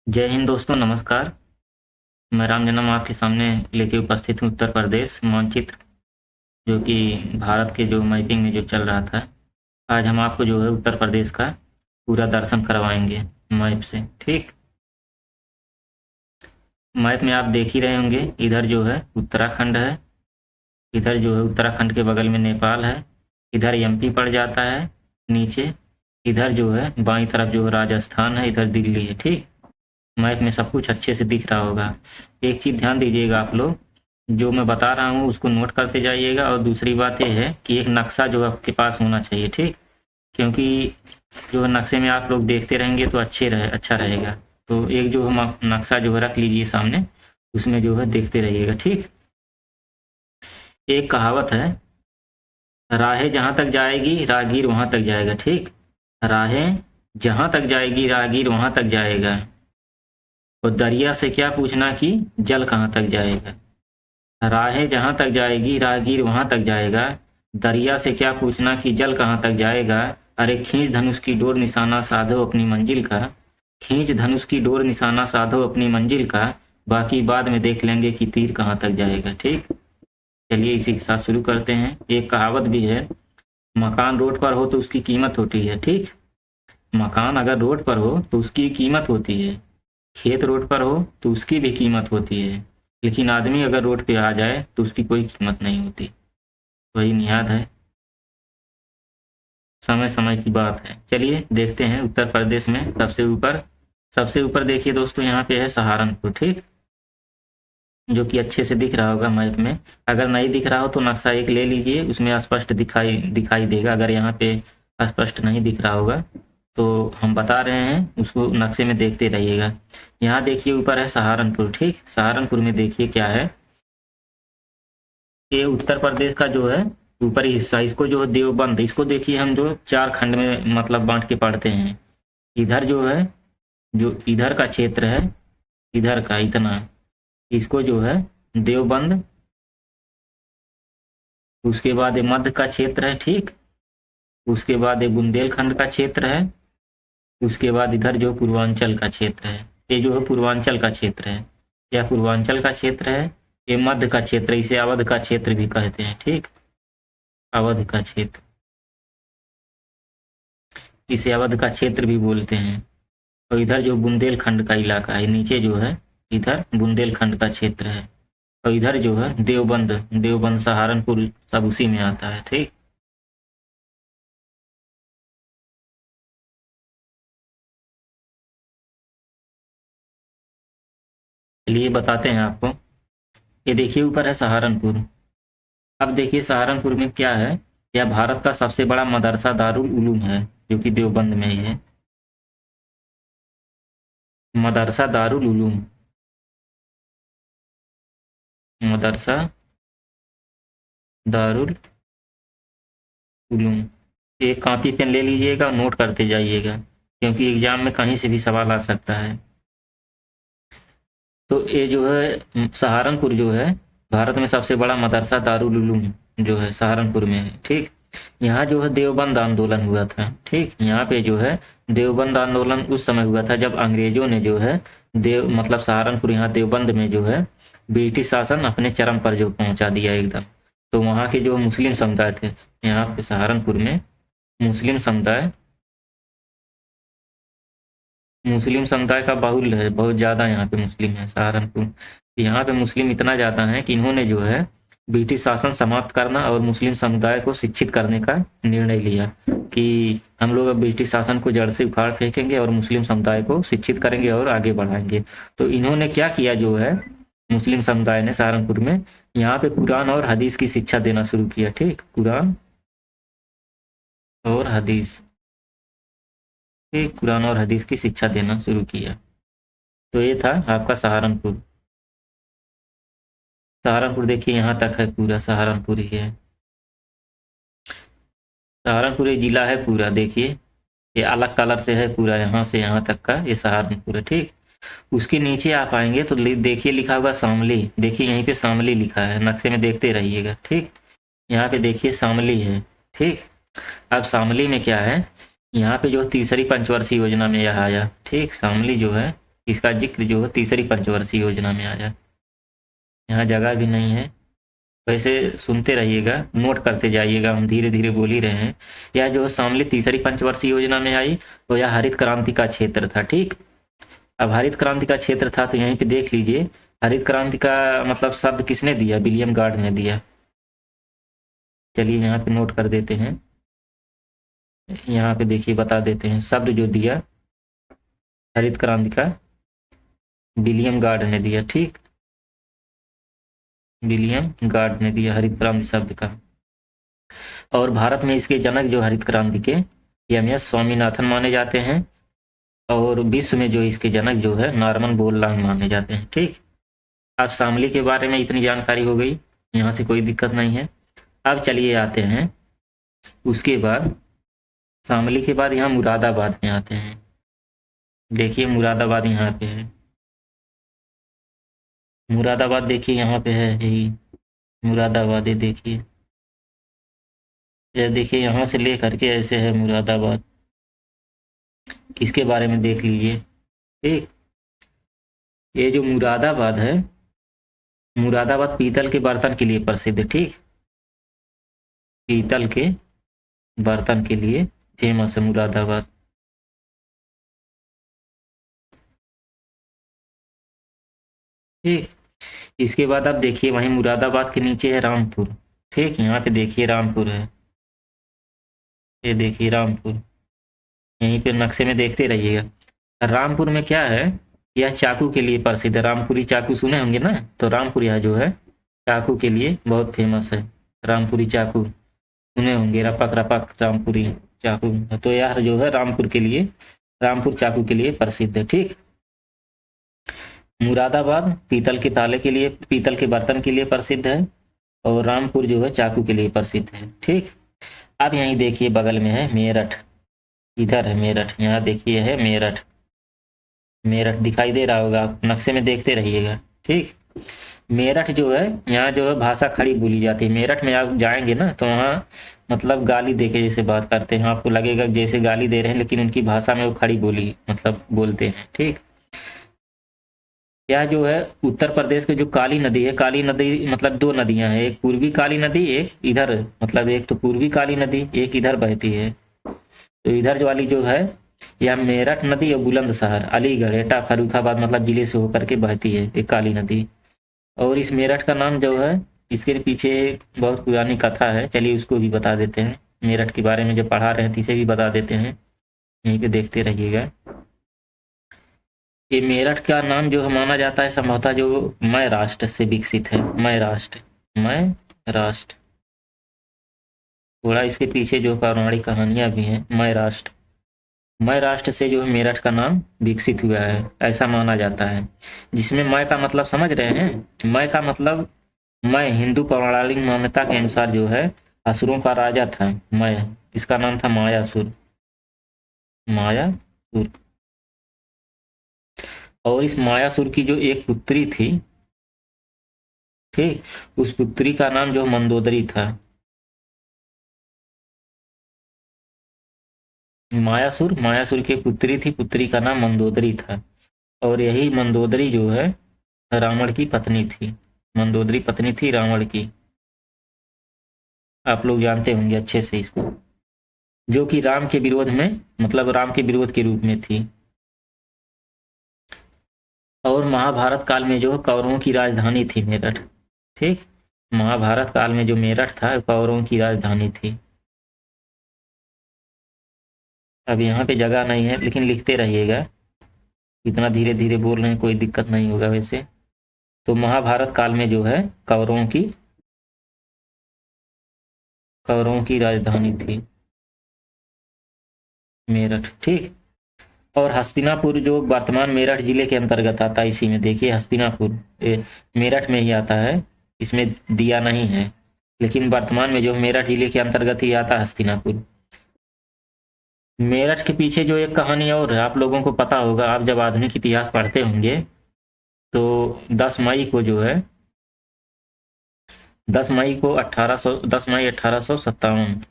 जय हिंद दोस्तों, नमस्कार। मैं राम जन्म आपके सामने लेके उपस्थित हूँ उत्तर प्रदेश मानचित्र, जो कि भारत के जो मैपिंग में जो चल रहा था। आज हम आपको जो है उत्तर प्रदेश का पूरा दर्शन करवाएंगे मैप से। ठीक, मैप में आप देख ही रहे होंगे, इधर जो है उत्तराखंड है, इधर जो है उत्तराखंड के बगल में नेपाल है, इधर एमपी पड़ जाता है नीचे, इधर जो है बाईं तरफ जो है राजस्थान है, इधर दिल्ली है। ठीक, मैप में सब कुछ अच्छे से दिख रहा होगा। एक चीज़ ध्यान दीजिएगा आप लोग, जो मैं बता रहा हूँ उसको नोट करते जाइएगा। और दूसरी बात ये है कि एक नक्शा जो है आपके पास होना चाहिए। ठीक, क्योंकि जो है नक्शे में आप लोग देखते रहेंगे तो अच्छा रहेगा। तो एक जो हम नक्शा जो है रख लीजिए सामने, उसमें जो है देखते रहिएगा। ठीक, एक कहावत है, राहें जहाँ तक जाएगी राहगीर वहाँ तक जाएगा। ठीक, राहें जहाँ तक जाएगी राहगीर वहाँ तक जाएगा, और दरिया से क्या पूछना कि जल कहाँ तक जाएगा। राहें जहाँ तक जाएगी राहगीर वहाँ तक जाएगा, दरिया से क्या पूछना कि जल कहाँ तक जाएगा। अरे खींच धनुष की डोर निशाना साधो अपनी मंजिल का, खींच धनुष की डोर निशाना साधो अपनी मंजिल का, बाकी बाद में देख लेंगे कि तीर कहाँ तक जाएगा। ठीक, चलिए इसी के साथ शुरू करते हैं। एक कहावत भी है, मकान रोड पर हो तो उसकी कीमत होती है। ठीक, मकान अगर रोड पर हो तो उसकी कीमत होती है, खेत रोड पर हो तो उसकी भी कीमत होती है, लेकिन आदमी अगर रोड पे आ जाए तो उसकी कोई कीमत नहीं होती। वही नियाद है, समय समय की बात है। चलिए देखते हैं उत्तर प्रदेश में सबसे ऊपर देखिए दोस्तों, यहाँ पे है सहारनपुर। ठीक, जो कि अच्छे से दिख रहा होगा मैप में। अगर नहीं दिख रहा हो तो नक्शा एक ले लीजिए, उसमें स्पष्ट दिखाई दिखाई देगा। अगर यहाँ पे स्पष्ट नहीं दिख रहा होगा तो हम बता रहे हैं, उसको नक्शे में देखते रहिएगा। यहाँ देखिए ऊपर है सहारनपुर। ठीक, सहारनपुर में देखिए क्या है, ये उत्तर प्रदेश का जो है ऊपरी हिस्सा, इसको जो है देवबंद, इसको देखिए हम जो 4 खंड में मतलब बांट के पढ़ते हैं। इधर जो है, जो इधर का क्षेत्र है, इधर का इतना, इसको जो है देवबंद, उसके बाद ये मध्य का क्षेत्र है। ठीक, उसके बाद ये बुंदेलखंड का क्षेत्र है, उसके बाद इधर जो पूर्वांचल का क्षेत्र है, ये जो है पूर्वांचल का क्षेत्र है, या पूर्वांचल का क्षेत्र है, ये मध्य का क्षेत्र, इसे अवध का क्षेत्र भी कहते हैं। ठीक, अवध का क्षेत्र, इसे अवध का क्षेत्र भी बोलते हैं। और इधर जो बुंदेलखंड का इलाका है, नीचे जो है इधर बुंदेलखंड का क्षेत्र है, और इधर जो है देवबंद, देवबंद सहारनपुर सब उसी में आता है। ठीक, चलिए बताते हैं आपको। ये देखिए ऊपर है सहारनपुर। अब देखिए सहारनपुर में क्या है, यह भारत का सबसे बड़ा मदरसा दारुल उलूम है, जो कि देवबंद में ही है। मदरसा दारुल उलूम, मदरसा दारुल उलूम। एक कॉपी पेन ले लीजिएगा, नोट करते जाइएगा, क्योंकि एग्जाम में कहीं से भी सवाल आ सकता है। तो ये जो है सहारनपुर जो है भारत में सबसे बड़ा मदरसा दारुल उलूम जो है सहारनपुर में है। ठीक, यहाँ जो है देवबंद आंदोलन हुआ था। ठीक, यहाँ पे जो है देवबंद आंदोलन उस समय हुआ था जब अंग्रेजों ने जो है देव मतलब सहारनपुर, यहाँ देवबंद में जो है ब्रिटिश शासन अपने चरम पर जो पहुंचा दिया एकदम। तो वहाँ के जो मुस्लिम समुदाय थे, यहाँ पे सहारनपुर में मुस्लिम समुदाय, मुस्लिम समुदाय का बाहुल्य है, बहुत ज़्यादा यहाँ पे मुस्लिम है सहारनपुर। यहाँ पे मुस्लिम इतना ज़्यादा है कि इन्होंने जो है ब्रिटिश शासन समाप्त करना और मुस्लिम समुदाय को शिक्षित करने का निर्णय लिया कि हम लोग अब ब्रिटिश शासन को जड़ से उखाड़ फेंकेंगे और मुस्लिम समुदाय को शिक्षित करेंगे और आगे बढ़ाएंगे। तो इन्होंने क्या किया जो है, मुस्लिम समुदाय ने सहारनपुर में यहाँ पे कुरान और हदीस की शिक्षा देना शुरू किया। ठीक, कुरान और हदीस, ठीक, कुरान और हदीस की शिक्षा देना शुरू किया। तो ये था आपका सहारनपुर। सहारनपुर देखिए यहाँ तक है, पूरा सहारनपुर ही है। सहारनपुर एक जिला है पूरा, देखिए ये अलग कलर से है पूरा, यहाँ से यहाँ तक का ये सहारनपुर है। ठीक, उसके नीचे आप आएंगे तो देखिए लिखा होगा शामली। देखिए यहीं पे शामली लिखा है, नक्शे में देखते रहिएगा। ठीक, यहाँ पे देखिए शामली है। ठीक, अब शामली में क्या है, यहाँ पे जो तीसरी पंचवर्षीय योजना में यह आया। ठीक, शामली जो है इसका जिक्र जो है तीसरी पंचवर्षीय योजना में आया। यहाँ जगह भी नहीं है, वैसे सुनते रहिएगा, नोट करते जाइएगा, हम धीरे धीरे बोल ही रहे हैं। यह जो शामली तीसरी पंचवर्षीय योजना में आई तो यह हरित क्रांति का क्षेत्र था। ठीक, अब हरित क्रांति का क्षेत्र था तो यहीं पे देख लीजिए, हरित क्रांति का मतलब शब्द किसने दिया? विलियम गार्ड ने दिया। चलिए यहाँ पे नोट कर देते हैं, यहाँ पे देखिए बता देते हैं, शब्द जो दिया हरित क्रांति का विलियम गार्ड ने दिया। ठीक, विलियम गार्ड ने दिया हरित क्रांति शब्द का। और भारत में इसके जनक जो हरित क्रांति के एम.एस. स्वामीनाथन माने जाते हैं, और विश्व में जो इसके जनक जो है नॉर्मन बोरलॉग माने जाते हैं। ठीक, अब शामली के बारे में इतनी जानकारी हो गई, यहाँ से कोई दिक्कत नहीं है। अब चलिए आते हैं उसके बाद, शामली के बाद यहाँ मुरादाबाद में आते हैं। देखिए मुरादाबाद यहाँ पे है, मुरादाबाद देखिए यहाँ पे है, यही मुरादाबाद है। देखिए ये देखिए यहाँ से ले करके ऐसे है मुरादाबाद, इसके बारे में देख लीजिए। ठीक, ये जो मुरादाबाद है, मुरादाबाद पीतल के बर्तन के लिए प्रसिद्ध है। ठीक, पीतल के बर्तन के लिए फेमस है मुरादाबाद। ठीक, इसके बाद आप देखिए वहीं मुरादाबाद के नीचे है रामपुर। ठीक, यहाँ पे देखिए रामपुर है, ये देखिए रामपुर, यहीं पे नक्शे में देखते रहिएगा। रामपुर में क्या है, यह चाकू के लिए प्रसिद्ध है। रामपुरी चाकू सुने होंगे ना, तो रामपुर यह जो है चाकू के लिए बहुत फेमस है। रामपुरी चाकू सुने होंगे, रपक रपक रामपुरी चाकू, तो यह जो है रामपुर के लिए, रामपुर चाकू के लिए प्रसिद्ध है। ठीक, मुरादाबाद पीतल के ताले के लिए, पीतल के बर्तन के लिए प्रसिद्ध है, और रामपुर जो है चाकू के लिए प्रसिद्ध है। ठीक, अब यहीं देखिए बगल में है मेरठ, इधर है मेरठ, यहाँ देखिए है मेरठ, मेरठ दिखाई दे रहा होगा, आप नक्शे में देखते रहिएगा। ठीक, मेरठ जो है, यहाँ जो है भाषा खड़ी बोली जाती है। मेरठ में आप जाएंगे ना तो वहाँ मतलब गाली दे के जैसे बात करते हैं, आपको लगेगा जैसे गाली दे रहे हैं, लेकिन उनकी भाषा में वो खड़ी बोली मतलब बोलते हैं। ठीक, यह जो है उत्तर प्रदेश के जो काली नदी है, काली नदी मतलब दो नदियां हैं, एक पूर्वी काली नदी, एक इधर, मतलब एक तो पूर्वी काली नदी, एक इधर बहती है। तो इधर जो वाली जो है यह मेरठ नदी और बुलंदशहर, अलीगढ़, एटा, फर्रुखाबाद मतलब जिले से होकर के बहती है एक काली नदी। और इस मेरठ का नाम जो है, इसके पीछे बहुत पुरानी कथा है, चलिए उसको भी बता देते हैं। मेरठ के बारे में जो पढ़ा रहे हैं तो इसे भी बता देते हैं, यहीं पे देखते रहिएगा। ये मेरठ का नाम जो है माना जाता है संभवतः जो मय राष्ट्र से विकसित है, मय राष्ट्र, मय राष्ट्र। थोड़ा इसके पीछे जो पौराणिक कहानियां भी हैं, मय राष्ट्र, मय राष्ट्र से जो है मेरठ का नाम विकसित हुआ है, ऐसा माना जाता है। जिसमें मय का मतलब समझ रहे हैं, मय का मतलब, मय हिंदू पौराणिक मान्यता के अनुसार जो है असुरों का राजा था मय, इसका नाम था मायासुर, मायासुर। और इस मायासुर की जो एक पुत्री थी, ठीक, उस पुत्री का नाम जो मंदोदरी था। मायासुर, मायासुर की पुत्री थी, पुत्री का नाम मंदोदरी था। और यही मंदोदरी जो है रावण की पत्नी थी, मंदोदरी पत्नी थी रावण की, आप लोग जानते होंगे अच्छे से इसको, जो कि राम के विरोध में, मतलब राम के विरोध के रूप में थी। और महाभारत काल में जो कौरवों की राजधानी थी मेरठ। ठीक, महाभारत काल में जो मेरठ था कौरवों की राजधानी थी। अब यहाँ पे जगह नहीं है, लेकिन लिखते रहिएगा, इतना धीरे धीरे बोल रहे हैं, कोई दिक्कत नहीं होगा वैसे। तो महाभारत काल में जो है कौरवों की राजधानी थी मेरठ। ठीक, और हस्तिनापुर जो वर्तमान मेरठ जिले के अंतर्गत आता है, इसी में देखिए हस्तिनापुर मेरठ में ही आता है, इसमें दिया नहीं है, लेकिन वर्तमान में जो मेरठ जिले के अंतर्गत ही आता है हस्तिनापुर। मेरठ के पीछे जो एक कहानी और है, आप लोगों को पता होगा, आप जब आधुनिक इतिहास पढ़ते होंगे तो 10 मई को जो है, 10 मई 1857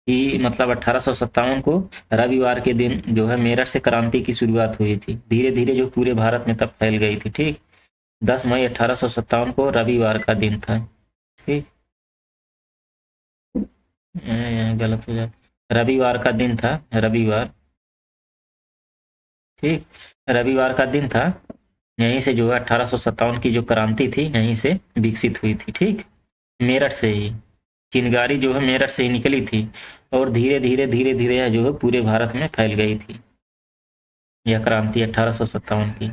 कि मतलब 1857 को रविवार के दिन जो है मेरठ से क्रांति की शुरुआत हुई थी। धीरे धीरे जो पूरे भारत में तब फैल गई थी। ठीक, 10 मई 1857 को रविवार का दिन था। ठीक, यहाँ गलत हो जाए, रविवार का दिन था, रविवार। ठीक, रविवार का दिन था। यहीं से जो है 1857 की जो क्रांति थी यहीं से विकसित हुई थी। ठीक, मेरठ से ही चिनगारी जो है मेरठ से ही निकली थी और धीरे धीरे जो है पूरे भारत में फैल गई थी यह क्रांति 1857 की।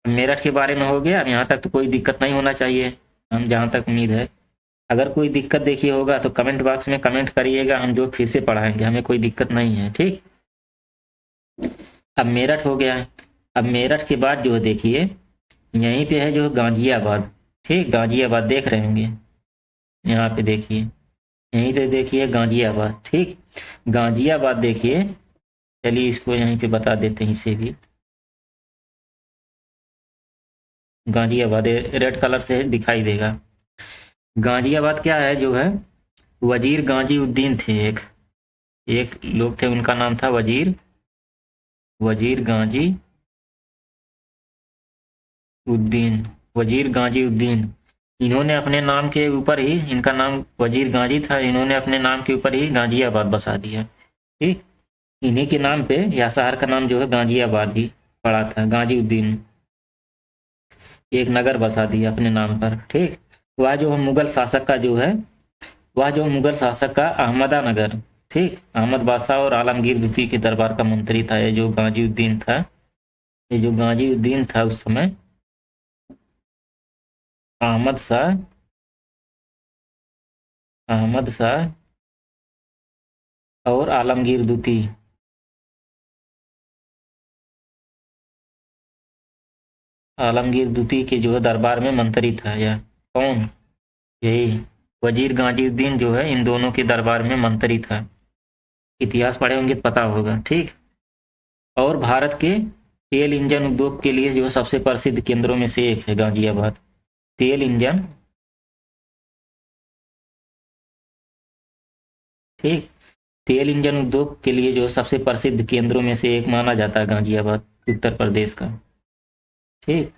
मेरठ के बारे में हो गया, अब यहाँ तक तो कोई दिक्कत नहीं होना चाहिए, हम जहाँ तक उम्मीद है। अगर कोई दिक्कत देखिए होगा तो कमेंट बॉक्स में कमेंट करिएगा, हम जो फिर से पढ़ाएंगे, हमें कोई दिक्कत नहीं है। ठीक, अब मेरठ हो गया। अब मेरठ के बाद जो है देखिए यहीं पे है जो गाजियाबाद। ठीक, गाजियाबाद देख रहे होंगे, यहाँ पे देखिए, यहीं पे देखिए गाजियाबाद। ठीक, गाजियाबाद देखिए, चलिए इसको यहीं पे बता देते हैं, इसे भी गाजियाबाद रेड कलर से दिखाई देगा। गाजियाबाद क्या है जो है, वजीर गाजी उद्दीन थे, एक एक लोग थे, उनका नाम था वजीर वजीर गाजी उद्दीन, वजीर गाजी उद्दीन। इन्होंने अपने नाम के ऊपर ही, इनका नाम वजीर गाजी था, इन्होंने अपने नाम के ऊपर ही गाजियाबाद बसा दिया। ठीक, इन्हीं के नाम पे या शहर का नाम जो है गाजियाबाद ही पड़ा था। गाजी उद्दीन एक नगर बसा दिया अपने नाम पर। ठीक, वह जो मुगल शासक का जो है, वह जो मुगल शासक का अहमदा नगर, ठीक, अहमद बादशाह और आलमगीर द्वितीय के दरबार का मंत्री था ये जो गाजी उद्दीन था। ये जो गाजी उद्दीन था उस समय अहमद शाह अहमद शाह और आलमगीर द्वितीय, आलमगीर द्वितीय के जो है दरबार में मंत्री था यह। कौन? यही वजीर गाजीउद्दीन जो है इन दोनों के दरबार में मंत्री था। इतिहास पढ़े होंगे तो पता होगा। ठीक, और भारत के तेल इंजन उद्योग के लिए जो है सबसे प्रसिद्ध केंद्रों में से एक है गाजियाबाद। तेल इंजन, ठीक, तेल इंजन उद्योग के लिए जो सबसे प्रसिद्ध केंद्रों में से एक माना जाता है गाजियाबाद, उत्तर प्रदेश का। ठीक,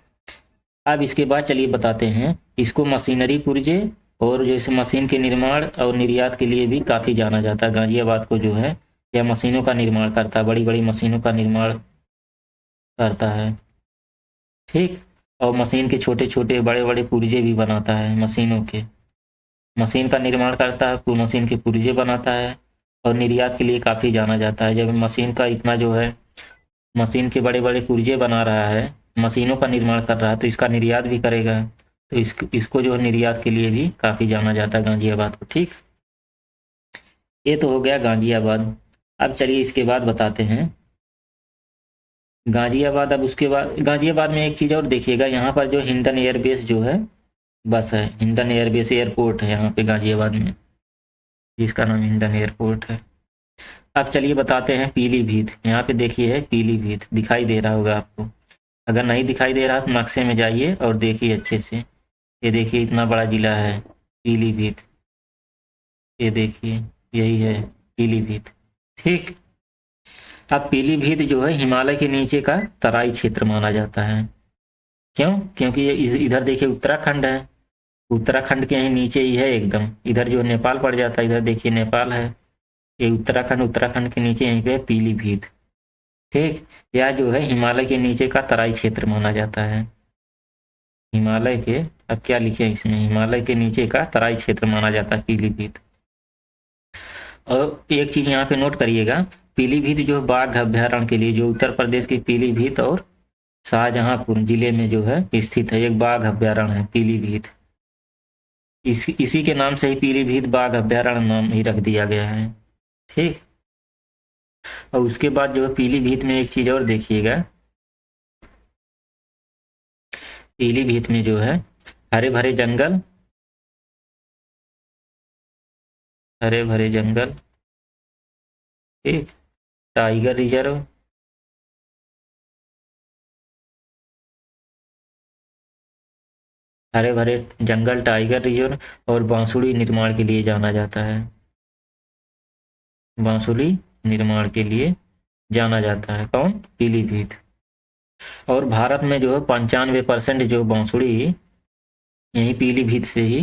अब इसके बाद चलिए बताते हैं, इसको मशीनरी पुर्जे और जैसे मशीन के निर्माण और निर्यात के लिए भी काफ़ी जाना जाता है। गाजियाबाद को जो है यह मशीनों का निर्माण करता है, बड़ी बड़ी मशीनों का निर्माण करता है। ठीक, और मशीन के छोटे छोटे बड़े बड़े पुर्जे भी बनाता है, मशीनों के, मशीन का निर्माण करता है, मशीन के पुर्जे बनाता है और निर्यात के लिए काफ़ी जाना जाता है। जब मशीन का इतना जो है, मशीन के बड़े बड़े पुर्जे बना रहा है, मशीनों का निर्माण कर रहा है, तो इसका निर्यात भी करेगा, तो इसको जो है निर्यात के लिए भी काफ़ी जाना जाता है गाजियाबाद को। ठीक, ये तो हो गया गाजियाबाद। अब चलिए इसके बाद बताते हैं गाजियाबाद। अब उसके बाद गाजियाबाद में एक चीज़ और देखिएगा, यहाँ पर जो हिंडन एयरबेस जो है बस है, हिंडन एयरबेस एयरपोर्ट है यहाँ पे गाजियाबाद में, जिसका नाम हिंडन एयरपोर्ट है। अब चलिए बताते हैं पीलीभीत। यहाँ पे देखिए है पीलीभीत, दिखाई दे रहा होगा आपको। अगर नहीं दिखाई दे रहा तो नक्शे में जाइए और देखिए अच्छे से। ये देखिए इतना बड़ा जिला है पीलीभीत, ये देखिए यही है पीलीभीत। ठीक, अब पीलीभीत जो है हिमालय के नीचे का तराई क्षेत्र माना जाता है। क्यों? क्योंकि ये इधर देखिए उत्तराखंड है, उत्तराखंड के यहीं नीचे ही है एकदम, इधर जो नेपाल पड़ जाता है, इधर देखिए नेपाल है, ये उत्तराखंड, उत्तराखंड के नीचे यहीं पे है पीलीभीत। ठीक, यह जो है हिमालय के नीचे का तराई क्षेत्र माना जाता है। हिमालय के, अब क्या लिखे इसमें, हिमालय के नीचे का तराई क्षेत्र माना जाता है पीलीभीत। और एक चीज यहाँ पे नोट करिएगा, पीलीभीत जो बाघ अभ्यारण्य के लिए, जो उत्तर प्रदेश की पीलीभीत और शाहजहांपुर जिले में जो है स्थित है, एक बाघ अभ्यारण्य है पीलीभीत। इसी के नाम से ही पीलीभीत बाघ अभ्यारण्य नाम ही रख दिया गया है। ठीक, और उसके बाद जो है पीलीभीत में एक चीज और देखिएगा, पीलीभीत में जो है हरे भरे जंगल, हरे भरे जंगल, ठीक, टाइगर रिजर्व, हरे भरे जंगल, टाइगर रिजर्व और बांसुरी निर्माण के लिए जाना जाता है। बांसुरी निर्माण के लिए जाना जाता है। कौन? पीलीभीत। और भारत में जो है 95% जो बांसुरी यही पीलीभीत से ही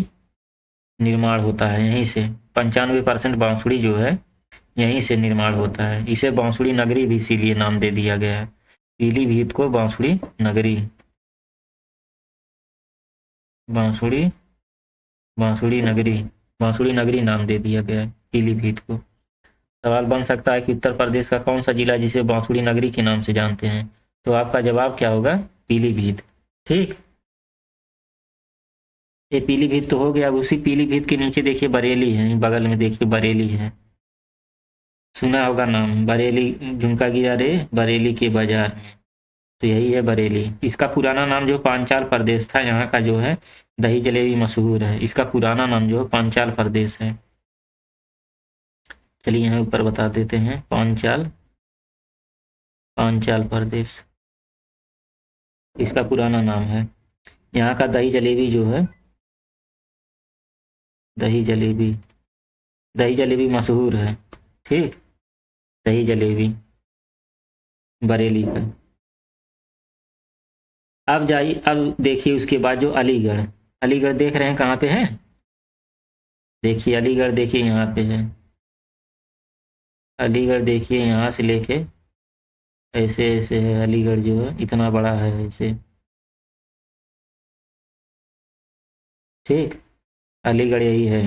निर्माण होता है। यहीं से 95% बांसुरी जो है यहीं से निर्माण होता है। इसे बांसुरी नगरी भी इसीलिए नाम दे दिया गया है, पीलीभीत को बांसुरी नगरी, बांसुरी बांसुरी नगरी, बांसुरी नगरी नाम दे दिया गया है पीलीभीत को। सवाल बन सकता है कि उत्तर प्रदेश का कौन सा जिला जिसे बांसुरी नगरी के नाम से जानते हैं? तो आपका जवाब क्या होगा? पीलीभीत। ठीक, ये पीलीभीत तो हो गया। अब उसी पीलीभीत के नीचे देखिए बरेली है, बगल में देखिए बरेली है, सुना होगा नाम, बरेली झुमका गिरा रे बरेली के बाजार में, तो यही है बरेली। इसका पुराना नाम जो पांचाल प्रदेश था, यहाँ का जो है दही जलेबी मशहूर है, इसका पुराना नाम जो है पांचाल प्रदेश है। चलिए यहाँ ऊपर बता देते हैं, पांचाल, पांचाल प्रदेश इसका पुराना नाम है। यहाँ का दही जलेबी जो है, दही जलेबी, दही जलेबी मशहूर है। ठीक, दही जलेबी बरेली का। अब जाइए, अब देखिए उसके बाद जो अलीगढ़, अलीगढ़ देख रहे हैं कहाँ पे है? देखिए अलीगढ़, देखिए यहाँ पे है अलीगढ़, देखिए यहाँ से लेके ऐसे ऐसे है अलीगढ़, जो है इतना बड़ा है ऐसे। ठीक, अलीगढ़ यही है।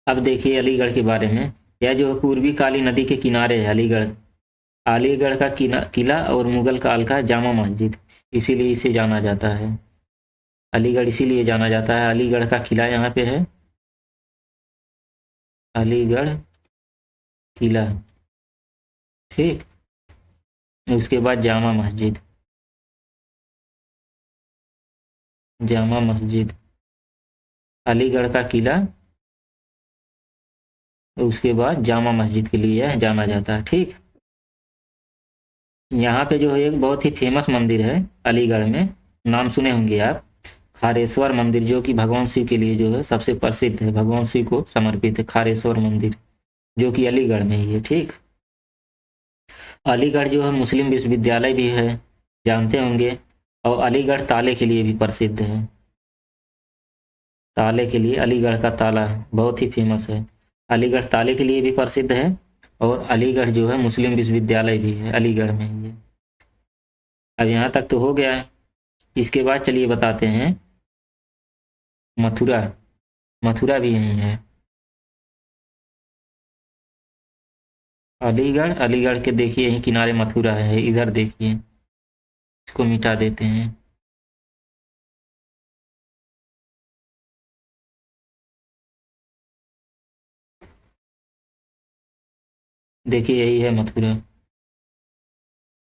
अब देखिए अलीगढ़ के बारे में, यह जो है पूर्वी काली नदी के किनारे है अलीगढ़। अलीगढ़ का किला और मुगल काल का जामा मस्जिद, इसीलिए इसे जाना जाता है अलीगढ़, इसीलिए जाना जाता है। अलीगढ़ का किला यहाँ पे है, अलीगढ़ किला। ठीक, उसके बाद जामा मस्जिद, जामा मस्जिद, अलीगढ़ का किला, उसके बाद जामा मस्जिद के लिए जाना जाता है। ठीक, यहाँ पे जो है एक बहुत ही फेमस मंदिर है अलीगढ़ में, नाम सुने होंगे आप, खारेश्वर मंदिर, जो कि भगवान शिव के लिए जो है सबसे प्रसिद्ध है, भगवान शिव को समर्पित है खारेश्वर मंदिर, जो कि अलीगढ़ में ही है। ठीक, अलीगढ़ जो है मुस्लिम विश्वविद्यालय भी है, जानते होंगे, और अलीगढ़ ताले के लिए भी प्रसिद्ध है, ताले के लिए अलीगढ़ का ताला बहुत ही फेमस है। अलीगढ़ ताले के लिए भी प्रसिद्ध है, और अलीगढ़ जो है मुस्लिम विश्वविद्यालय भी है अलीगढ़ में ही है। अब यहाँ तक तो हो गया है। इसके बाद चलिए बताते हैं मथुरा, मथुरा भी यहीं है। अलीगढ़, अलीगढ़ के देखिए यहीं किनारे मथुरा है, इधर देखिए, इसको मिटा देते हैं। देखिए यही है मथुरा,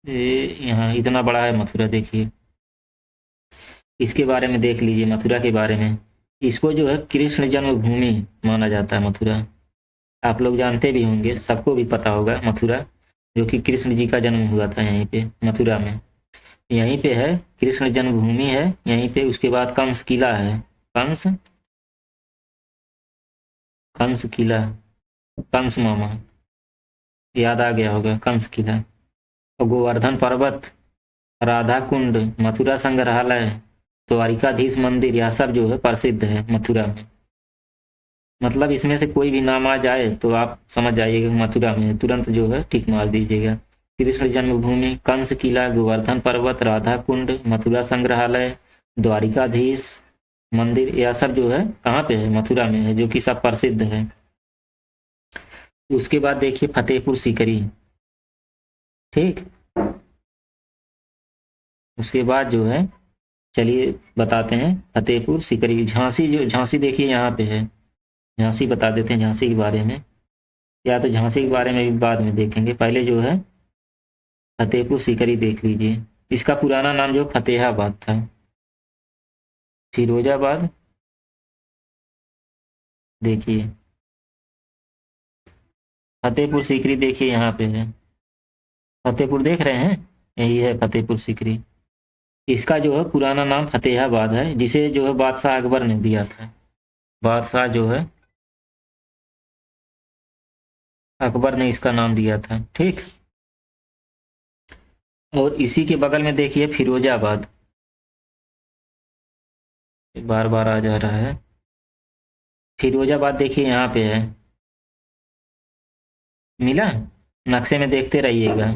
ये यहाँ इतना बड़ा है मथुरा, देखिए। इसके बारे में देख लीजिए, मथुरा के बारे में, इसको जो है कृष्ण जन्मभूमि माना जाता है मथुरा। आप लोग जानते भी होंगे, सबको भी पता होगा मथुरा, जो कि कृष्ण जी का जन्म हुआ था यहीं पे मथुरा में, यहीं पे है, कृष्ण जन्मभूमि है यहीं पे। उसके बाद कंस किला है, कंस, कंस किला, कंस मामा, याद आ गया होगा कंस किला। और गोवर्धन पर्वत, राधा कुंड, मथुरा संग्रहालय, द्वारिकाधीश मंदिर, यह सब जो है प्रसिद्ध है मथुरा में। मतलब इसमें से कोई भी नाम आ जाए तो आप समझ जाइएगा मथुरा में, तुरंत जो है टिक मार दीजिएगा। कृष्ण जन्मभूमि, कंस किला, गोवर्धन पर्वत, राधा कुंड, मथुरा संग्रहालय, द्वारिकाधीश मंदिर, यह सब जो है कहाँ पे है? मथुरा में है, जो कि सब प्रसिद्ध है। उसके बाद देखिए फतेहपुर सीकरी। ठीक, उसके बाद जो है, चलिए बताते हैं फतेहपुर सीकरी। झांसी, जो झांसी देखिए यहाँ पे है, झांसी बता देते हैं झांसी के बारे में, या तो झांसी के बारे में भी बाद में देखेंगे, पहले जो है फतेहपुर सीकरी देख लीजिए। इसका पुराना नाम जो फतेहाबाद था, फिरोजाबाद, देखिए फतेहपुर सीकरी, देखिए यहाँ पे है फतेहपुर, देख रहे हैं, यही है फतेहपुर सीकरी। इसका जो है पुराना नाम फतेहाबाद है, जिसे जो है बादशाह अकबर ने दिया था, बादशाह जो है अकबर ने इसका नाम दिया था। ठीक, और इसी के बगल में देखिए फिरोजाबाद, बार बार आ जा रहा है। फिरोजाबाद देखिए यहाँ पे है, मिला? नक्शे में देखते रहिएगा,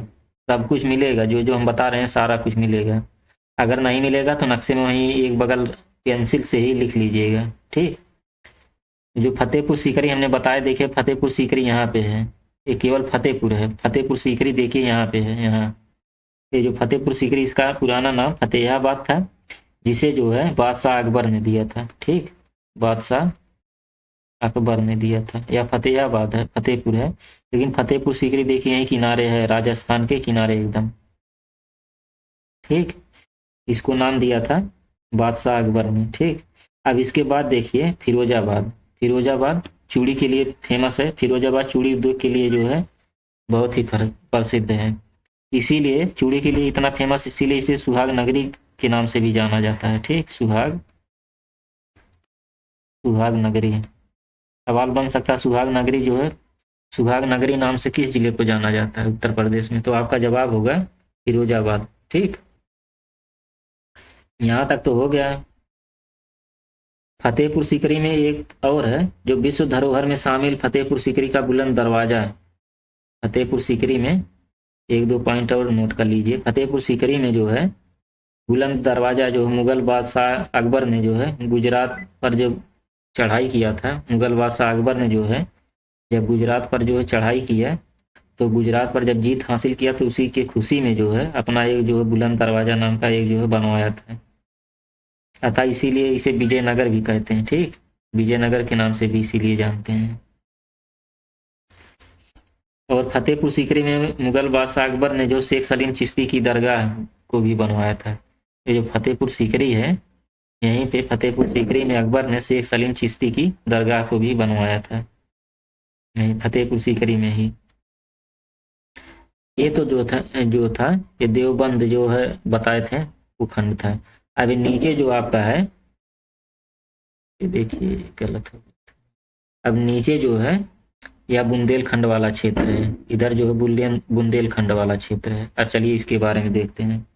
सब कुछ मिलेगा, जो जो हम बता रहे हैं सारा कुछ मिलेगा। अगर नहीं मिलेगा तो नक्शे में वहीं एक बगल पेंसिल से ही लिख लीजिएगा। ठीक, जो फतेहपुर सीकरी हमने बताया, देखिए फतेहपुर सीकरी यहाँ पे है, ये केवल फतेहपुर है, फतेहपुर सीकरी देखिए यहाँ पे है। यहाँ ये जो फतेहपुर सीकरी, इसका पुराना नाम फतेहाबाद था, जिसे जो है बादशाह अकबर ने दिया था। ठीक, बादशाह अकबर ने दिया था, या फतेहाबाद है, फतेहपुर है, लेकिन फतेहपुर सीकरी देखिए यहीं किनारे है, राजस्थान के किनारे एकदम। ठीक, इसको नाम दिया था बादशाह अकबर ने। ठीक, अब इसके बाद देखिए फिरोजाबाद, फिरोजाबाद चूड़ी के लिए फेमस है, फिरोजाबाद चूड़ी उद्योग के लिए जो है बहुत ही प्रसिद्ध है। इसीलिए चूड़ी के लिए इतना फेमस, इसीलिए इसे सुहाग नगरी के नाम से भी जाना जाता है। ठीक, सुहाग, सुहाग नगरी। सवाल बन सकता है सुहाग नगरी जो है, सुहाग नगरी नाम से किस जिले को जाना जाता है उत्तर प्रदेश में? तो आपका जवाब होगा फिरोजाबाद। ठीक, यहाँ तक तो हो गया। फतेहपुर सीकरी में एक और है जो विश्व धरोहर में शामिल, फतेहपुर सीकरी का बुलंद दरवाजा है। फतेहपुर सीकरी में एक दो पॉइंट और नोट कर लीजिए। फतेहपुर सीकरी में जो है बुलंद दरवाजा, जो मुगल बादशाह अकबर ने जो है गुजरात पर जब चढ़ाई किया था, मुगल बादशाह अकबर ने जो है जब गुजरात पर जो है चढ़ाई किया, तो गुजरात पर जब जीत हासिल किया तो उसी के खुशी में जो है अपना एक जो है बुलंद दरवाजा नाम का एक जो है बनवाया था, अतः इसीलिए इसे विजयनगर भी कहते हैं। ठीक, विजयनगर के नाम से भी इसीलिए जानते हैं। और फतेहपुर सीकरी में मुगल बादशाह अकबर ने जो शेख सलीम चिश्ती की दरगाह को भी बनवाया था। ये जो फतेहपुर सीकरी है, यहीं पे फतेहपुर सीकरी में अकबर ने शेख सलीम चिश्ती की दरगाह को भी बनवाया था, यहीं फतेहपुर सीकरी में ही। ये तो जो था ये देवबंद जो है बताए थे, वो खंड था। अभी नीचे जो आपका है, ये देखिए गलत हो, अब नीचे जो है यह बुंदेलखंड वाला क्षेत्र है, इधर जो है बुंदेलखंड वाला क्षेत्र है। अब चलिए इसके बारे में देखते हैं।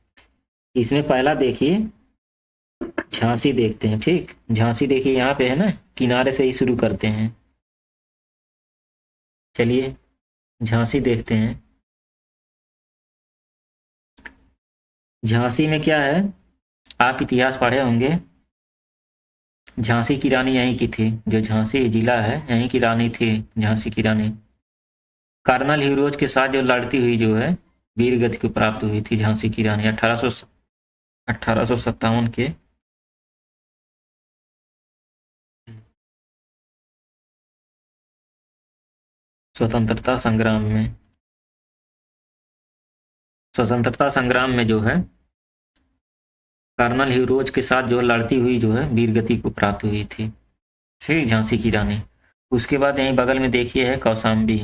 इसमें पहला देखिए झांसी देखते हैं। ठीक, झांसी देखिए यहाँ पे है ना, किनारे से ही शुरू करते हैं। चलिए झांसी देखते हैं। झांसी में क्या है, आप इतिहास पढ़े होंगे, झांसी की रानी यहीं की थी, जो झांसी जिला है यहीं की रानी थी झांसी की रानी। कर्नल हीरोज के साथ जो लड़ती हुई जो है वीर गति को प्राप्त हुई थी झांसी की रानी 1857 के स्वतंत्रता संग्राम में। स्वतंत्रता संग्राम में जो है कर्नल हीरोज के साथ जो लड़ती हुई जो है वीर गति को प्राप्त हुई थी, ठीक, झांसी की रानी। उसके बाद यहीं बगल में देखिए है कौशाम्बी,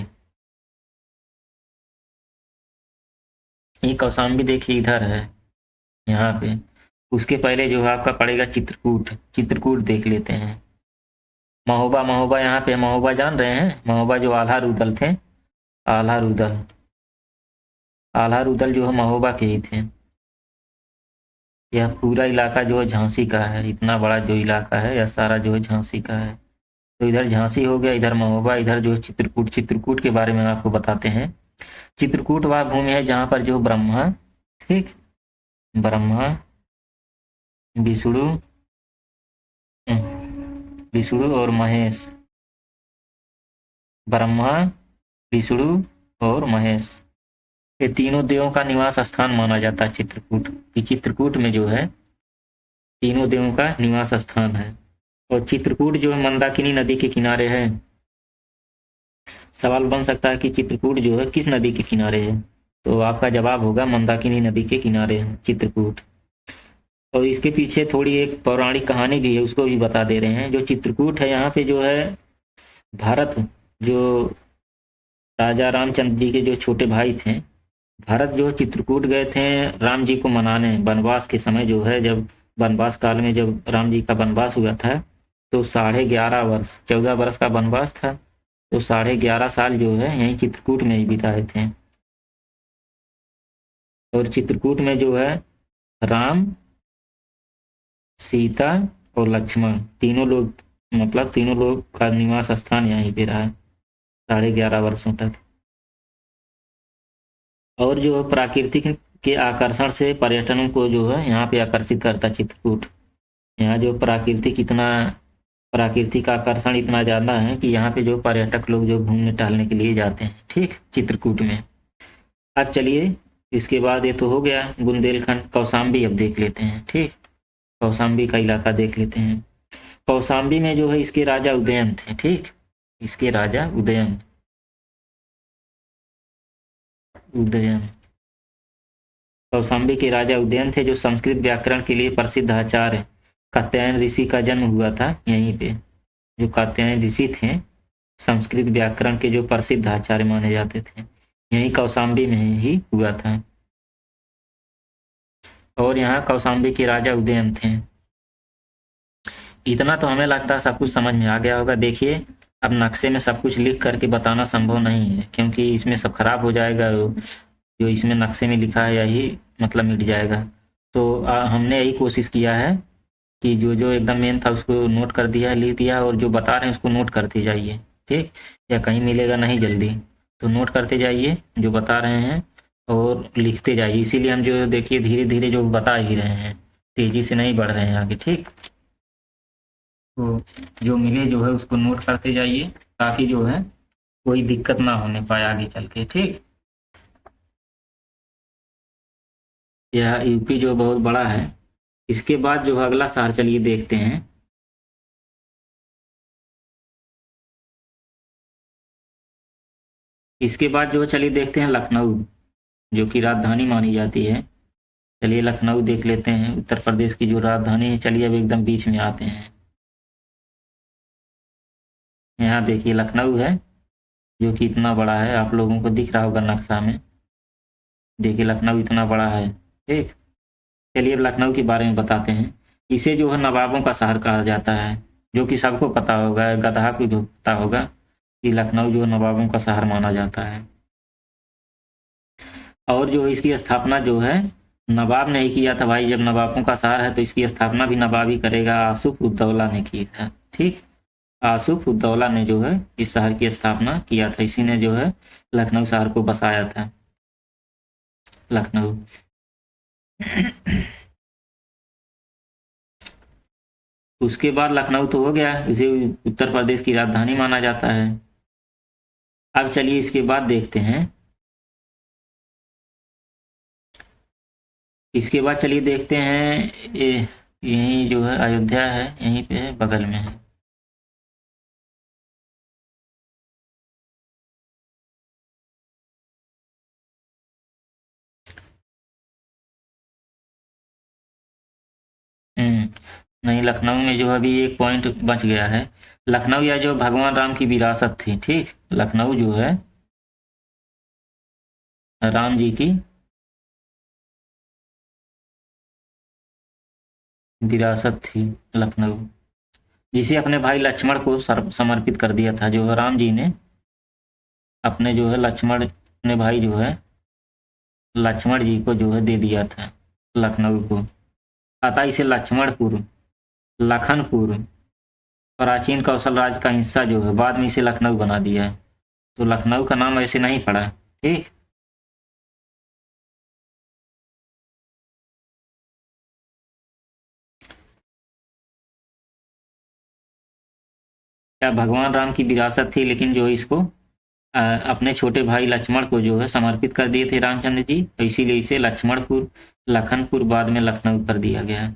ये कौशाम्बी देखिए इधर है यहाँ पे। उसके पहले जो है आपका पड़ेगा चित्रकूट, चित्रकूट देख लेते हैं। महोबा, महोबा यहाँ पे, महोबा जान रहे हैं, महोबा जो आल्हा रुदल थे, आल्हा रुदल, आल्हा रुदल जो है महोबा के ही थे। यह पूरा इलाका जो है झांसी का है, इतना बड़ा जो इलाका है यह सारा जो है झांसी का है। तो इधर झांसी हो गया, इधर महोबा, इधर जो है चित्रकूट। चित्रकूट के बारे में आपको बताते हैं। चित्रकूट वह भूमि है जहाँ पर जो ब्रह्मा, ठीक, ब्रह्मा विष्णु, विष्णु और महेश, ब्रह्मा विष्णु और महेश, ये तीनों देवों का निवास स्थान माना जाता है चित्रकूट। कि चित्रकूट में जो है तीनों देवों का निवास स्थान है। और चित्रकूट जो है मंदाकिनी नदी के किनारे है। सवाल बन सकता है कि चित्रकूट जो है किस नदी के किनारे है, तो आपका जवाब होगा मंदाकिनी नदी के किनारे है चित्रकूट। और इसके पीछे थोड़ी एक पौराणिक कहानी भी है, उसको भी बता दे रहे हैं। जो चित्रकूट है यहाँ पे जो है भरत, जो राजा रामचंद्र जी के जो छोटे भाई थे, भरत जो चित्रकूट गए थे राम जी को मनाने, वनवास के समय जो है, जब वनवास काल में जब राम जी का वनवास हुआ था, तो 11.5 वर्ष, 14 वर्ष का वनवास था। तो 11.5 साल जो है यहीं चित्रकूट में ही बिताए थे। और चित्रकूट में जो है राम, सीता और लक्ष्मण तीनों लोग, मतलब तीनों लोग का निवास स्थान यहीं पे रहा 11.5 वर्षों तक। और जो प्राकृतिक के आकर्षण से पर्यटन को जो है यहाँ पे आकर्षित करता चित्रकूट। यहाँ जो प्राकृतिक आकर्षण इतना ज़्यादा है कि यहाँ पे जो पर्यटक लोग जो घूमने टहलने के लिए जाते हैं, ठीक, चित्रकूट में। अब चलिए, इसके बाद ये तो हो गया बुंदेलखंड। कौशाम्बी अब देख लेते हैं, ठीक, कौशाम्बी का इलाका देख लेते हैं। कौशाम्बी में जो है इसके राजा उदयन थे, ठीक, इसके राजा उदयन उदयन कौशाम्बी के राजा उदयन थे, जो संस्कृत व्याकरण के लिए प्रसिद्ध आचार्य कात्यायन ऋषि का जन्म हुआ था यहीं पे। जो कात्यायन ऋषि थे, संस्कृत व्याकरण के जो प्रसिद्ध आचार्य माने जाते थे, यहीं कौशाम्बी में ही हुआ था। और यहाँ कौशाम्बी के राजा उदयन थे। इतना तो हमें लगता है सब कुछ समझ में आ गया होगा। देखिए, अब नक्शे में सब कुछ लिख करके बताना संभव नहीं है, क्योंकि इसमें सब खराब हो जाएगा। जो इसमें नक्शे में लिखा है यही मतलब मिट जाएगा। तो हमने यही कोशिश किया है कि जो जो एकदम मेन था उसको नोट कर दिया, लिख दिया, और जो बता रहे हैं उसको नोट करते जाइए, ठीक। या कहीं मिलेगा नहीं जल्दी, तो नोट करते जाइए जो बता रहे हैं और लिखते जाइए। इसीलिए हम जो देखिए धीरे धीरे जो बता ही रहे हैं, तेजी से नहीं बढ़ रहे हैं आगे, ठीक। तो जो मिले जो है उसको नोट करते जाइए, ताकि जो है कोई दिक्कत ना होने पाए आगे चल के, ठीक। यह यूपी जो बहुत बड़ा है। इसके बाद जो अगला शहर चलिए देखते हैं। इसके बाद जो चलिए देखते हैं लखनऊ, जो कि राजधानी मानी जाती है। चलिए लखनऊ देख लेते हैं, उत्तर प्रदेश की जो राजधानी है। चलिए अब एकदम बीच में आते हैं। यहाँ देखिए लखनऊ है, जो कि इतना बड़ा है, आप लोगों को दिख रहा होगा नक्शा में। देखिए लखनऊ इतना बड़ा है, ठीक। चलिए अब लखनऊ के बारे में बताते हैं। इसे जो है नवाबों का शहर कहा जाता है, जो कि सबको पता होगा, गधा को जो पता होगा कि लखनऊ जो नवाबों का शहर माना जाता है। और जो इसकी स्थापना जो है नवाब ने ही किया था भाई। जब नवाबों का शहर है तो इसकी स्थापना भी नवाब ही करेगा, आसुफ उद्दौला ने की था, ठीक। आसुफ उद्दौला ने जो है इस शहर की स्थापना किया था। इसी ने जो है लखनऊ शहर को बसाया था, लखनऊ। उसके बाद लखनऊ तो हो गया, इसे उत्तर प्रदेश की राजधानी माना जाता है। अब चलिए इसके बाद देखते हैं। इसके बाद चलिए देखते हैं यहीं जो है अयोध्या है, यहीं पे है, बगल में है। नहीं, लखनऊ में जो अभी एक पॉइंट बच गया है। लखनऊ या जो भगवान राम की विरासत थी, ठीक। लखनऊ जो है राम जी की विरासत थी, लखनऊ, जिसे अपने भाई लक्ष्मण को समर्पित कर दिया था। जो राम जी ने अपने जो है लक्ष्मण ने भाई जो है लक्ष्मण जी को जो है दे दिया था लखनऊ को। अतः इसे लक्ष्मणपुर, लखनपुर, प्राचीन कौशल राज्य का हिस्सा जो है, बाद में इसे लखनऊ बना दिया है। तो लखनऊ का नाम ऐसे नहीं पड़ा, ठीक। क्या भगवान राम की विरासत थी, लेकिन जो इसको अपने छोटे भाई लक्ष्मण को जो है समर्पित कर दिए थे रामचंद्र जी, तो इसीलिए इसे लक्ष्मणपुर, लखनपुर, बाद में लखनऊ कर दिया गया है।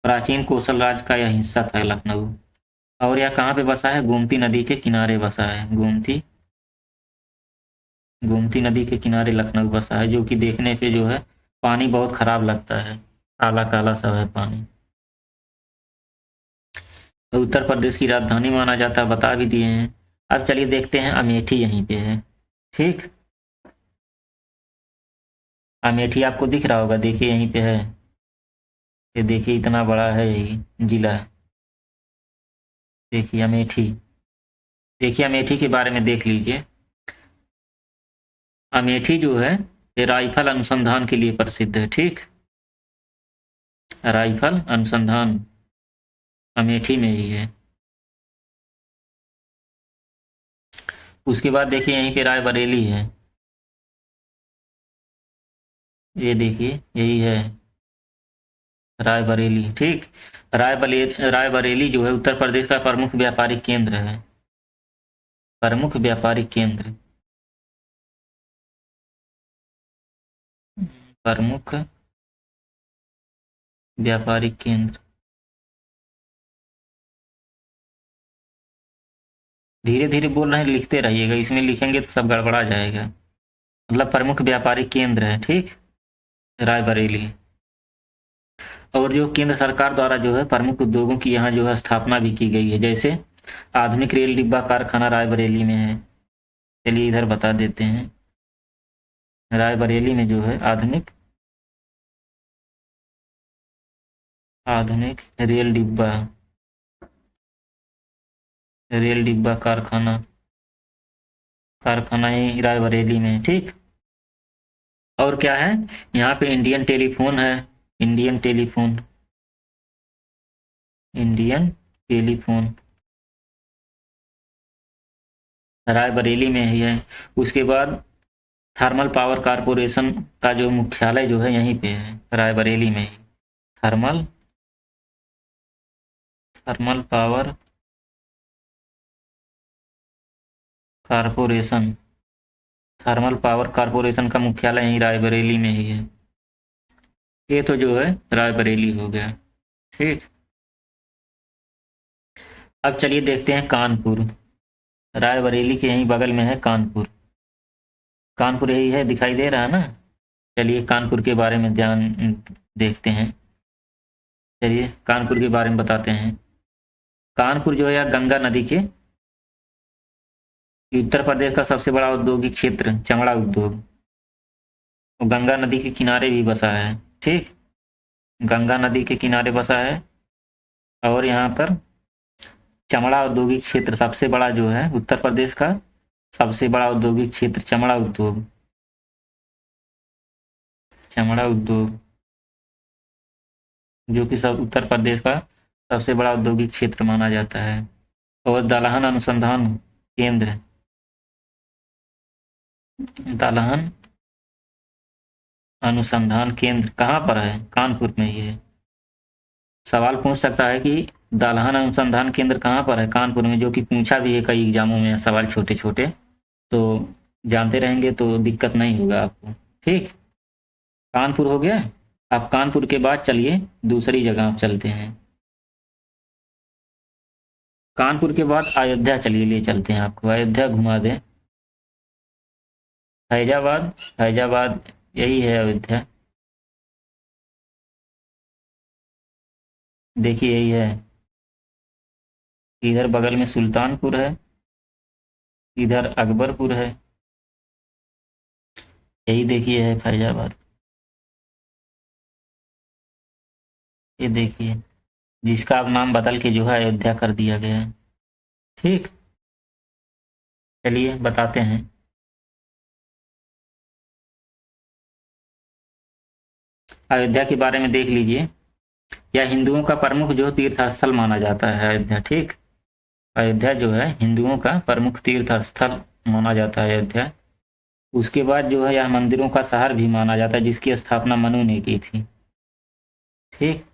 प्राचीन कौशल राज्य का यह हिस्सा था लखनऊ। और यह कहाँ पे बसा है? गोमती नदी के किनारे बसा है। गोमती नदी के किनारे लखनऊ बसा है, जो कि देखने पे जो है पानी बहुत खराब लगता है, काला काला सा है पानी। तो उत्तर प्रदेश की राजधानी माना जाता है, बता भी दिए हैं। अब चलिए देखते हैं, अमेठी यहीं पे है, ठीक। अमेठी आपको दिख रहा होगा, देखिए यहीं पे है। ये देखिए इतना बड़ा है यही जिला, देखिए अमेठी। देखिए अमेठी के बारे में देख लीजिए। अमेठी जो है ये राइफल अनुसंधान के लिए प्रसिद्ध है। ठीक, राइफल अनुसंधान अमेठी में ही है। उसके बाद देखिए यहीं पे रायबरेली है, ये देखिए यही है रायबरेली। ठीक, रायबरेली जो है उत्तर प्रदेश का प्रमुख व्यापारिक केंद्र है, प्रमुख व्यापारिक केंद्र, प्रमुख व्यापारिक केंद्र। धीरे धीरे बोल रहे हैं, लिखते रहिएगा, इसमें लिखेंगे तो सब गड़बड़ा जाएगा। मतलब प्रमुख व्यापारिक केंद्र है। ठीक, रायबरेली। और जो केंद्र सरकार द्वारा जो है प्रमुख उद्योगों की यहाँ जो है स्थापना भी की गई है, जैसे आधुनिक रेल डिब्बा कारखाना रायबरेली में है। चलिए इधर बता देते हैं, रायबरेली में जो है आधुनिक रेल डिब्बा कारखाना ही रायबरेली में है। ठीक, और क्या है यहाँ पे इंडियन टेलीफोन है, Indian telephone, Indian telephone Raebareli में ही है। उसके बाद थर्मल पावर कारपोरेशन का जो मुख्यालय जो है यहीं पे है, रायबरेली में ही। Thermal power corporation, thermal power corporation का मुख्यालय यहीं रायबरेली में ही है। ये तो जो है रायबरेली हो गया। ठीक, अब चलिए देखते हैं कानपुर। रायबरेली के यहीं बगल में है कानपुर, कानपुर यही है, दिखाई दे रहा है ना। चलिए कानपुर के बारे में जान देखते हैं। चलिए कानपुर के बारे में बताते हैं। कानपुर जो है यार गंगा नदी के उत्तर प्रदेश का सबसे बड़ा औद्योगिक क्षेत्र चमड़ा उद्योग, और गंगा नदी के किनारे भी बसा है। ठीक, गंगा नदी के किनारे बसा है, और यहाँ पर चमड़ा औद्योगिक क्षेत्र सबसे बड़ा जो है उत्तर प्रदेश का सबसे बड़ा औद्योगिक क्षेत्र चमड़ा उद्योग, चमड़ा उद्योग जो कि सब उत्तर प्रदेश का सबसे बड़ा औद्योगिक क्षेत्र माना जाता है। और दलहन अनुसंधान केंद्र, दलहन अनुसंधान केंद्र कहाँ पर है? कानपुर में ही है। सवाल पूछ सकता है कि दलहन अनुसंधान केंद्र कहाँ पर है? कानपुर में, जो कि पूछा भी है कई एग्जामों में सवाल छोटे छोटे, तो जानते रहेंगे तो दिक्कत नहीं होगा आपको। ठीक, कानपुर हो गया। अब कानपुर के बाद चलिए दूसरी जगह आप चलते हैं। कानपुर के बाद अयोध्या चलिए ले चलते हैं, आपको अयोध्या घुमा दें। फैजाबाद, फैजाबाद यही है अयोध्या, देखिए यही है। इधर बगल में सुल्तानपुर है, इधर अकबरपुर है, यही देखिए है फैजाबाद। ये देखिए जिसका अब नाम बदल के जो है अयोध्या कर दिया गया है। ठीक, चलिए बताते हैं। अयोध्या के बारे में देख लीजिए। यह हिंदुओं का प्रमुख जो तीर्थ स्थल माना जाता है अयोध्या। ठीक, अयोध्या जो है हिंदुओं का प्रमुख तीर्थ स्थल माना जाता है अयोध्या। उसके बाद जो है यह मंदिरों का शहर भी माना जाता है, जिसकी स्थापना मनु ने की थी। ठीक,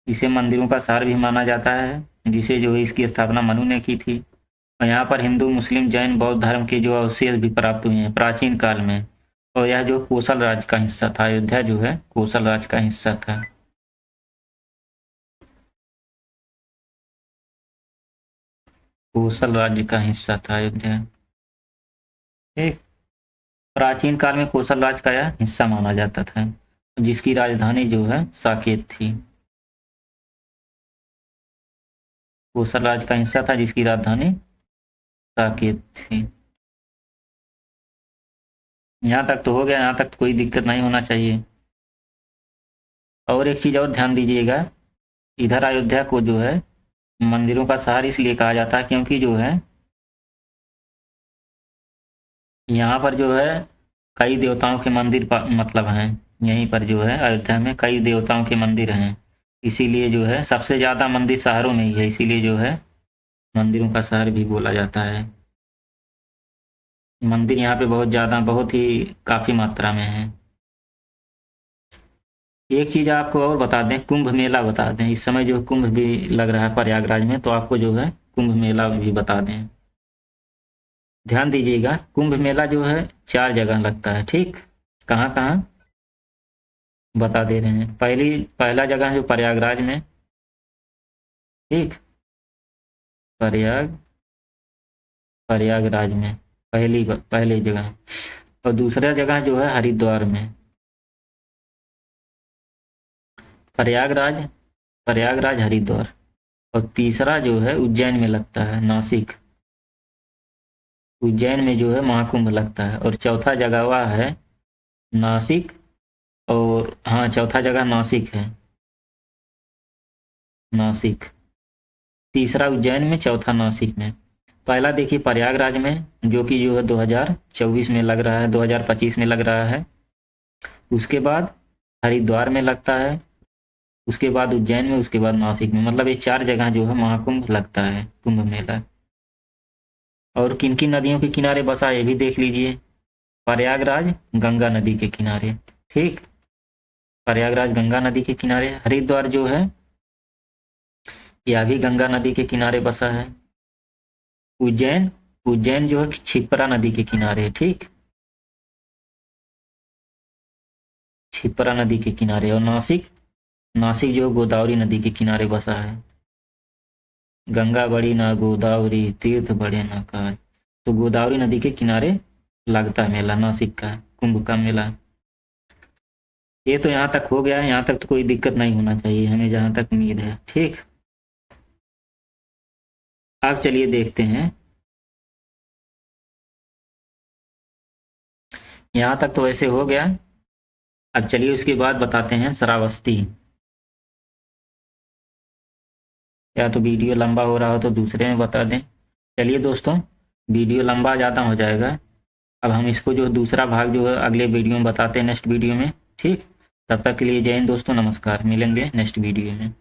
इसे मंदिरों का शहर भी माना जाता है, जिसे जो है इसकी स्थापना मनु ने की थी। और यहाँ पर हिंदू मुस्लिम जैन बौद्ध धर्म के जो अवशेष भी प्राप्त हुए हैं प्राचीन काल में। और यह जो कोसल राज्य का हिस्सा था, अयोध्या जो है कोसल राज्य का हिस्सा था। कोसल राज्य का हिस्सा था अयोध्या। ठीक, प्राचीन काल में कोसल राज्य का यह हिस्सा माना जाता था, जिसकी राजधानी जो है साकेत थी। कोसल राज्य का हिस्सा था जिसकी राजधानी साकेत थी। यहाँ तक तो हो गया, यहाँ तक कोई दिक्कत नहीं होना चाहिए। और एक चीज और ध्यान दीजिएगा, इधर अयोध्या को जो है मंदिरों का शहर इसलिए कहा जाता है क्योंकि जो है यहाँ पर जो है कई देवताओं के मंदिर मतलब हैं। यहीं पर जो है अयोध्या में कई देवताओं के मंदिर हैं, इसीलिए जो है सबसे ज़्यादा मंदिर शहरों में ही है, इसीलिए जो है मंदिरों का शहर भी बोला जाता है। मंदिर यहाँ पे बहुत ज़्यादा, बहुत ही काफ़ी मात्रा में है। एक चीज़ आपको और बता दें, कुंभ मेला बता दें, इस समय जो कुंभ भी लग रहा है प्रयागराज में, तो आपको जो है कुंभ मेला भी बता दें। ध्यान दीजिएगा, कुंभ मेला जो है 4 जगह लगता है, ठीक। कहाँ कहाँ बता दे रहे हैं। पहला जगह है जो प्रयागराज में, ठीक। प्रयागराज में पहली जगह। और दूसरा जगह जो है हरिद्वार में। प्रयागराज प्रयागराज हरिद्वार। और तीसरा जो है उज्जैन में लगता है, नासिक। उज्जैन में जो है महाकुंभ लगता है। और चौथा जगह वह है नासिक। और हाँ, चौथा जगह नासिक है, नासिक। तीसरा उज्जैन में, चौथा नासिक में। पहला देखिए प्रयागराज में, जो कि जो है 2024 में लग रहा है, 2025 में लग रहा है। उसके बाद हरिद्वार में लगता है, उसके बाद उज्जैन में, उसके बाद नासिक में। मतलब ये 4 जगह जो है महाकुंभ लगता है, कुंभ मेला। और किन किन नदियों के किनारे बसा है ये भी देख लीजिए। प्रयागराज गंगा नदी के किनारे, ठीक। प्रयागराज गंगा नदी के किनारे। हरिद्वार जो है यह भी गंगा नदी के किनारे बसा है। उज्जैन उज्जैन जो है क्षिप्रा नदी के किनारे है, ठीक। क्षिप्रा नदी के किनारे। और नासिक नासिक जो गोदावरी नदी के किनारे बसा है। गंगा बड़ी ना गोदावरी, तीर्थ बड़े ना काज। तो गोदावरी नदी के किनारे लगता है मेला, नासिक का कुंभ का मेला। ये तो यहाँ तक हो गया है, यहाँ तक तो कोई दिक्कत नहीं होना चाहिए हमें, जहाँ तक उम्मीद है, ठीक। अब चलिए देखते हैं। यहाँ तक तो वैसे हो गया। अब चलिए उसके बाद बताते हैं श्रावस्ती। या तो वीडियो लंबा हो रहा हो तो दूसरे में बता दें। चलिए दोस्तों, वीडियो लंबा ज़्यादा हो जाएगा। अब हम इसको जो दूसरा भाग जो है अगले वीडियो में बताते हैं, नेक्स्ट वीडियो में, ठीक। तब तक के लिए जय हिंद दोस्तों, नमस्कार। मिलेंगे नेक्स्ट वीडियो में।